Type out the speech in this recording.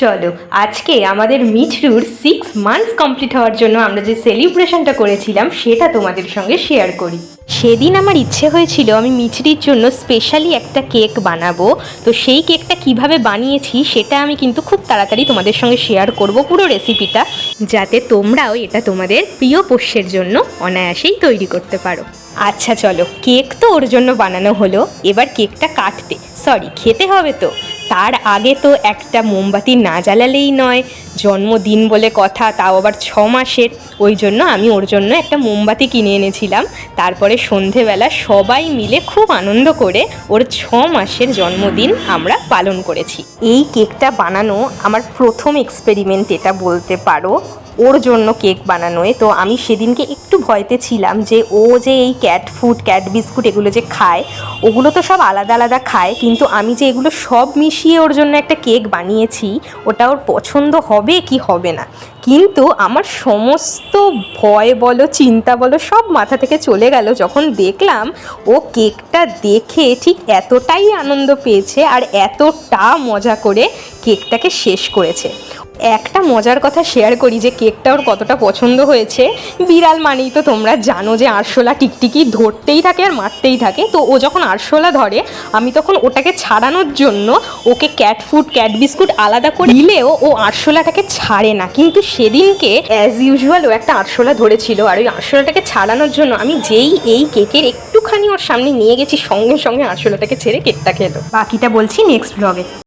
চলো আজকে আমাদের মিঠরুর 6 মান্থস কমপ্লিট হওয়ার জন্য আমরা যে সেলিব্রেশনটা করেছিলাম সেটা তোমাদের সঙ্গে শেয়ার করি। সেদিন আমার ইচ্ছে হয়েছিল আমি মিঠরির জন্য স্পেশালি একটা কেক বানাবো। তো সেই কেকটা কিভাবে বানিয়েছি সেটা আমি কিন্তু খুব তাড়াতাড়ি তোমাদের সঙ্গে শেয়ার করব, পুরো রেসিপিটা, যাতে তোমরাও এটা তোমাদের প্রিয় পোষ্যের জন্য অনায়াসেই তৈরি করতে পারো। আচ্ছা চলো, কেক তো ওর জন্য বানানো হলো, এবার কেকটা খেতে হবে। তো তার আগে তো একটা মোমবাতি না জ্বালালেই নয়, জন্মদিন বলে কথা, তাও আবার 6 মাসের। ওই জন্য আমি ওর জন্য একটা মোমবাতি কিনে এনেছিলাম। তারপরে সন্ধেবেলা সবাই মিলে খুব আনন্দ করে ওর 6 মাসের জন্মদিন আমরা পালন করেছি। এই কেকটা বানানো আমার প্রথম এক্সপেরিমেন্ট এটা বলতে পারো, ওর জন্য কেক বানানোয়। তো আমি সেদিনকে একটু ভয়তে ছিলাম যে ও যে এই ক্যাট ফুড, ক্যাট বিস্কুট এগুলো যে খায়, ওগুলো তো সব আলাদা আলাদা খায়, কিন্তু আমি যে এগুলো সব মিশিয়ে ওর জন্য একটা কেক বানিয়েছি, ওটা ওর পছন্দ হবে কি হবে না। কিন্তু আমার সমস্ত ভয় বলো, চিন্তা বলো, সব মাথা থেকে চলে গেল যখন দেখলাম ও কেকটা দেখে ঠিক এতটাই আনন্দ পেয়েছে আর এতটা মজা করে কেকটাকে শেষ করেছে। একটা মজার কথা শেয়ার করি যে কেকটা ওর কতটা পছন্দ হয়েছে। বিড়াল মানেই তো তোমরা জানো যে আরশোলা টিকটিকি ধরতেই থাকে আর মারতেই থাকে। তো ও যখন আরশোলা ধরে, আমি তখন ওটাকে ছাড়ানোর জন্য ওকে ক্যাট ফুড, ক্যাট বিস্কুট আলাদা করে দিলেও ও আরশোলাটাকে ছাড়ে না। কিন্তু সেদিনকে অ্যাজ ইউজুয়াল ও একটা আরশোলা ধরেছিল, আর ওই আরশোলাটাকে ছাড়ানোর জন্য আমি যেই এই কেকের একটুখানি ওর সামনে নিয়ে গেছি, সঙ্গে সঙ্গে আরশোলাটাকে ছেড়ে কেকটা খেলো। বাকিটা বলছি নেক্সট ব্লগে।